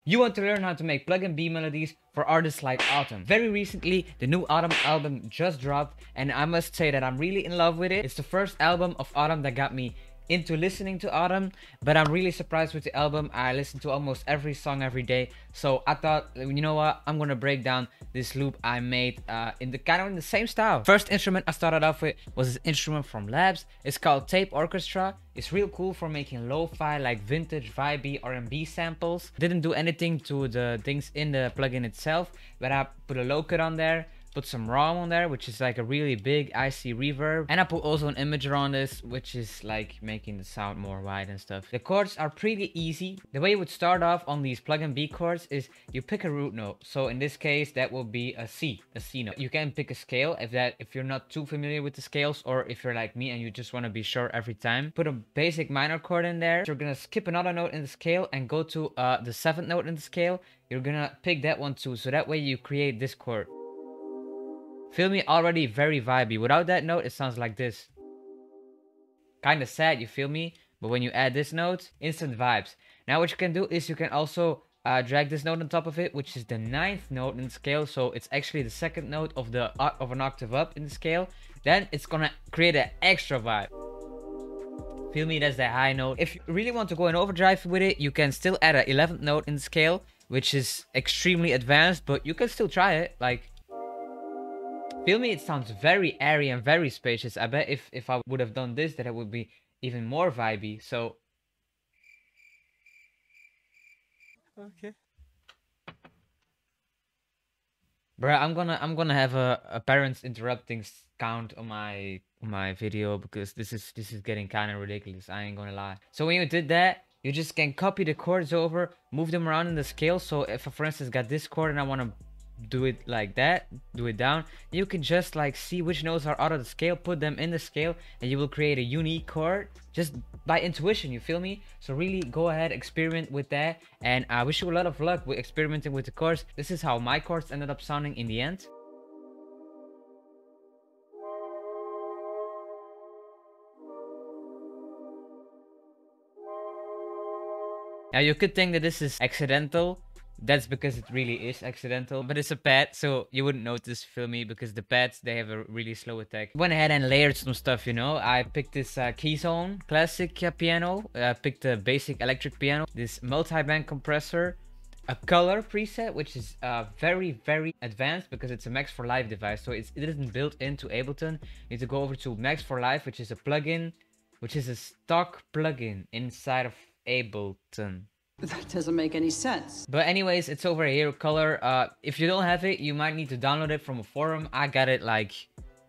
You want to learn how to make plug-in B melodies for artists like Autumn. Very recently, the new Autumn album just dropped, and I must say that I'm really in love with it. It's the first album of Autumn that got me into listening to Autumn, but I'm really surprised with the album. I listen to almost every song every day, so I thought, you know what, I'm gonna break down this loop I made in the same style. First instrument I started off with was this instrument from Labs. It's called Tape Orchestra. It's real cool for making lo-fi, like vintage vibey R&B samples. Didn't do anything to the things in the plugin itself, but I put a low cut on there, put some ROM on there, which is like a really big icy reverb, and I put also an imager on this, which is like making the sound more wide and stuff. The chords are pretty easy. The way you would start off on these plugin B chords is you pick a root note. So in this case that will be a C note. You can pick a scale if you're not too familiar with the scales, or if you're like me and you just want to be sure every time. Put a basic minor chord in there. You're gonna skip another note in the scale and go to the 7th note in the scale. You're gonna pick that one too, so that way you create this chord. Feel me? Already very vibey. Without that note, it sounds like this. Kind of sad, you feel me? But when you add this note, instant vibes. Now what you can do is you can also drag this note on top of it, which is the 9th note in the scale. So it's actually the 2nd note of an octave up in the scale. Then it's gonna create an extra vibe. Feel me? That's the high note. If you really want to go in overdrive with it, you can still add an 11th note in the scale, which is extremely advanced, but you can still try it. Like, feel me, it sounds very airy and very spacious. I bet if I would have done this, that it would be even more vibey. So okay, bruh, I'm gonna have a parents interrupting count on my video, because this is getting kind of ridiculous. I ain't gonna lie. So when you did that, you just can copy the chords over, move them around in the scale. So if I, for instance, got this chord and I want to do it like that, do it down, you can just like see which notes are out of the scale, put them in the scale, and you will create a unique chord just by intuition, you feel me? So really go ahead, experiment with that, and I wish you a lot of luck with experimenting with the chords. This is how my chords ended up sounding in the end. Now you could think that this is accidental. That's because it really is accidental, but it's a pad, so you wouldn't notice, feel me, because the pads, they have a really slow attack. Went ahead and layered some stuff, you know. I picked this Keyzone classic piano, picked a basic electric piano, this multi-band compressor, a color preset, which is very, very advanced because it's a Max for Live device, so it isn't built into Ableton. You need to go over to Max for Live, which is a plugin, which is a stock plugin inside of Ableton. That doesn't make any sense. But anyways, it's over here, color. If you don't have it, you might need to download it from a forum. I got it like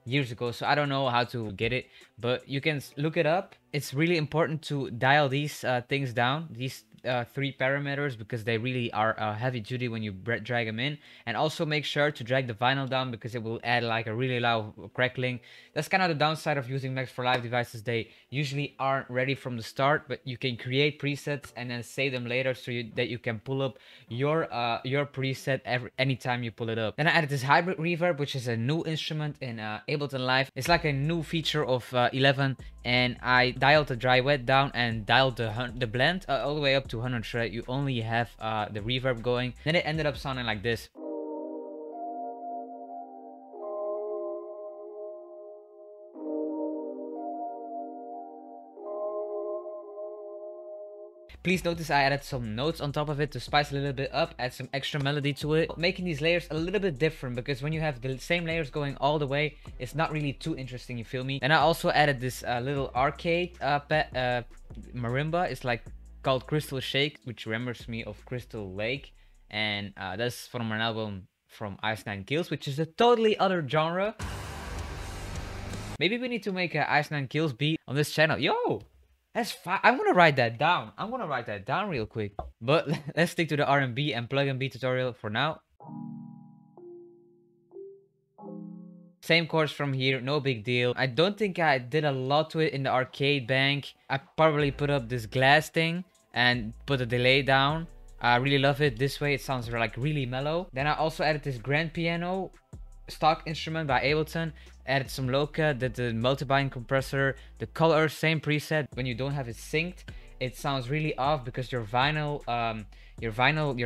years ago, so I don't know how to get it, but you can look it up. It's really important to dial these things down, these 3 parameters, because they really are heavy duty when you drag them in. And also make sure to drag the vinyl down, because it will add like a really loud crackling. That's kind of the downside of using Max for Live devices. They usually aren't ready from the start, but you can create presets and then save them later, so that you can pull up your preset anytime you pull it up. Then I added this hybrid reverb, which is a new instrument in Ableton Live. It's like a new feature of 11, and I dialed the dry wet down and dialed the blend all the way up to 100 so that you only have the reverb going. Then it ended up sounding like this. Please notice I added some notes on top of it to spice a little bit up, add some extra melody to it, making these layers a little bit different, because when you have the same layers going all the way, it's not really too interesting, you feel me? And I also added this little arcade marimba. It's like called Crystal Shake, which remembers me of Crystal Lake, and that's from an album from Ice Nine Kills, which is a totally other genre. Maybe we need to make an Ice Nine Kills beat on this channel. Yo! That's fine. I'm gonna write that down. I'm gonna write that down real quick. But let's stick to the R&B and plug and B tutorial for now. Same chords from here, no big deal. I don't think I did a lot to it in the arcade bank. I probably put up this glass thing and put a delay down. I really love it. This way it sounds like really mellow. Then I also added this grand piano stock instrument by Ableton. Added some low cut, did the multi-band compressor, the color, same preset when you don't have it synced. it sounds really off because your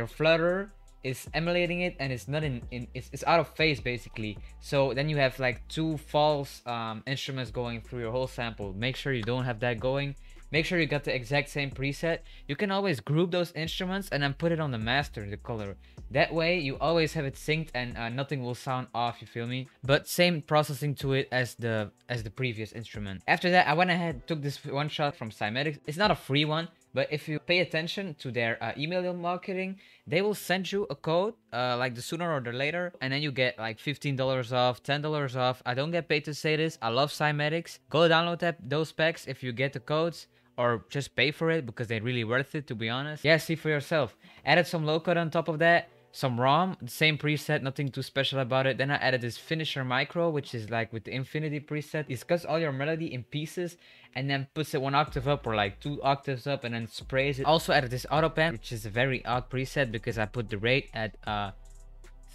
flutter is emulating it, and it's not it's out of phase basically. So then you have like two false instruments going through your whole sample. Make sure you don't have that going. Make sure you got the exact same preset. You can always group those instruments and then put it on the master, the color. That way you always have it synced and nothing will sound off, you feel me? But same processing to it as the previous instrument. After that, I went ahead, took this one shot from Cymatics. It's not a free one, but if you pay attention to their email marketing, they will send you a code like the sooner or the later, and then you get like $15 off, $10 off. I don't get paid to say this. I love Cymatics. Go download those packs if you get the codes, or just pay for it because they're really worth it, to be honest. Yeah, see for yourself. Added some low cut on top of that, some ROM, the same preset, nothing too special about it. Then I added this finisher micro, which is like with the infinity preset. It cuts all your melody in pieces and then puts it 1 octave up or like 2 octaves up and then sprays it. Also added this auto pan, which is a very odd preset because I put the rate at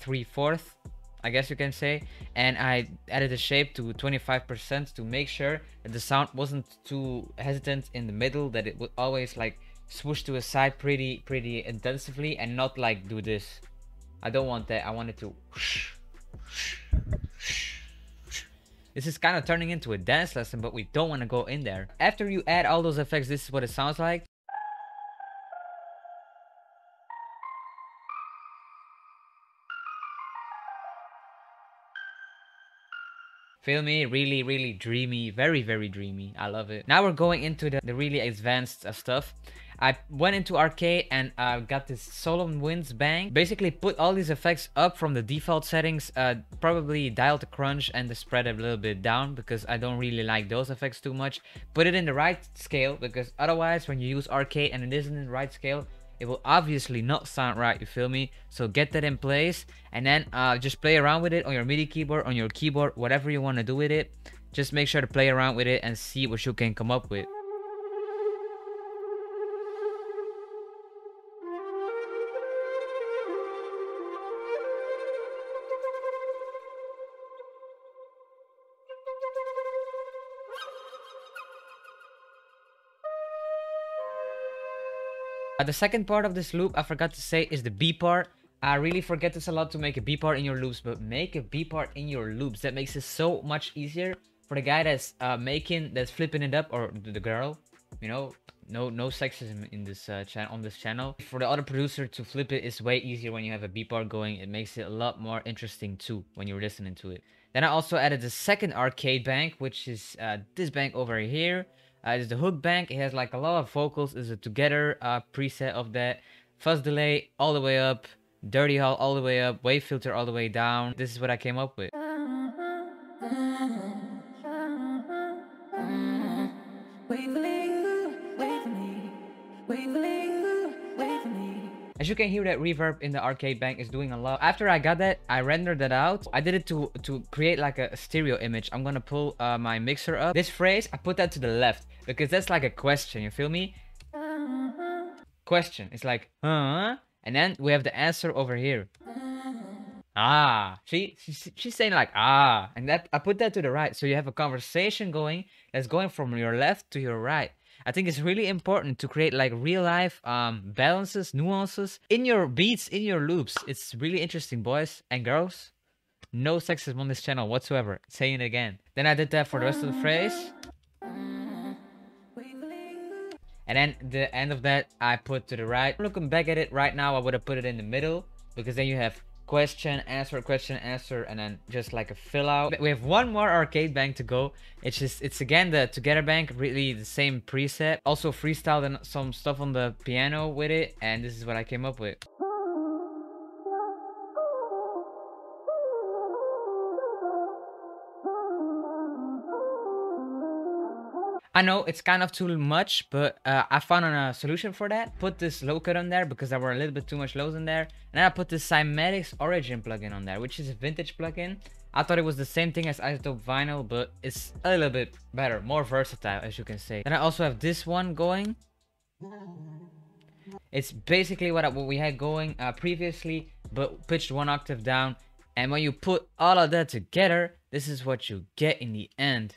3/4, I guess you can say, and I added the shape to 25% to make sure that the sound wasn't too hesitant in the middle, that it would always like swoosh to a side pretty intensively and not like do this. I don't want that. I want it to this is kind of turning into a dance lesson, but we don't want to go in there. After you add all those effects, this is what it sounds like. Feel me? Really dreamy, very dreamy. I love it. Now we're going into the really advanced stuff. I went into Arcade and got this Solemn Winds bank. Basically put all these effects up from the default settings, probably dialed the crunch and the spread a little bit down because I don't really like those effects too much. Put it in the right scale because otherwise when you use Arcade and it isn't in the right scale, it will obviously not sound right, you feel me? So get that in place and then just play around with it on your MIDI keyboard, on your keyboard, whatever you want to do with it. Just make sure to play around with it and see what you can come up with. The second part of this loop I forgot to say is the B part. I really forget this a lot to make a B part in your loops, but make a B part in your loops. That makes it so much easier for the guy that's that's flipping it up, or the girl, you know. No sexism in this on this channel. For the other producer to flip it is way easier when you have a B part going. It makes it a lot more interesting too when you're listening to it. Then I also added the second Arcade bank, which is this bank over here. It's the hook bank. It has like a lot of vocals. It's a together preset of that. Fuzz delay all the way up, dirty hall all the way up, wave filter all the way down. This is what I came up with. As you can hear, that reverb in the Arcade bank is doing a lot. After I got that, I rendered that out. I did it to create like a stereo image. I'm gonna pull my mixer up. This phrase, I put that to the left because that's like a question, you feel me? Question. It's like, huh? And then we have the answer over here. Ah. She's saying like, ah. And that I put that to the right. So you have a conversation going that's going from your left to your right. I think it's really important to create like real life balances, nuances in your beats, in your loops. It's really interesting, boys and girls. No sexism on this channel whatsoever. Saying it again. Then I did that for the rest of the phrase. And then the end of that I put to the right. Looking back at it right now, I would have put it in the middle because then you have question, answer, and then just like a fill out. We have one more Arcade bank to go. It's again the together bank, really the same preset. Also freestyled and some stuff on the piano with it, and this is what I came up with. I know it's kind of too much, but I found a solution for that. Put this low cut on there because there were a little bit too much lows in there. And then I put this Cymatics Origin plugin on there, which is a vintage plugin. I thought it was the same thing as Isotope Vinyl, but it's a little bit better, more versatile, as you can say. Then I also have this one going. It's basically what we had going previously, but pitched 1 octave down. And when you put all of that together, this is what you get in the end.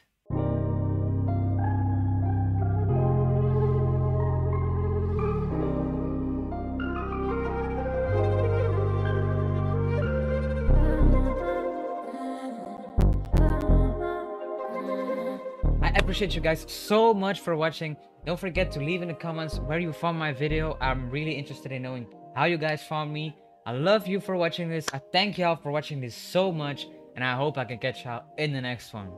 appreciate you guys so much for watching. Don't forget to leave in the comments where you found my video. I'm really interested in knowing how you guys found me. I love you for watching this. I thank y'all for watching this so much, and I hope I can catch y'all in the next one.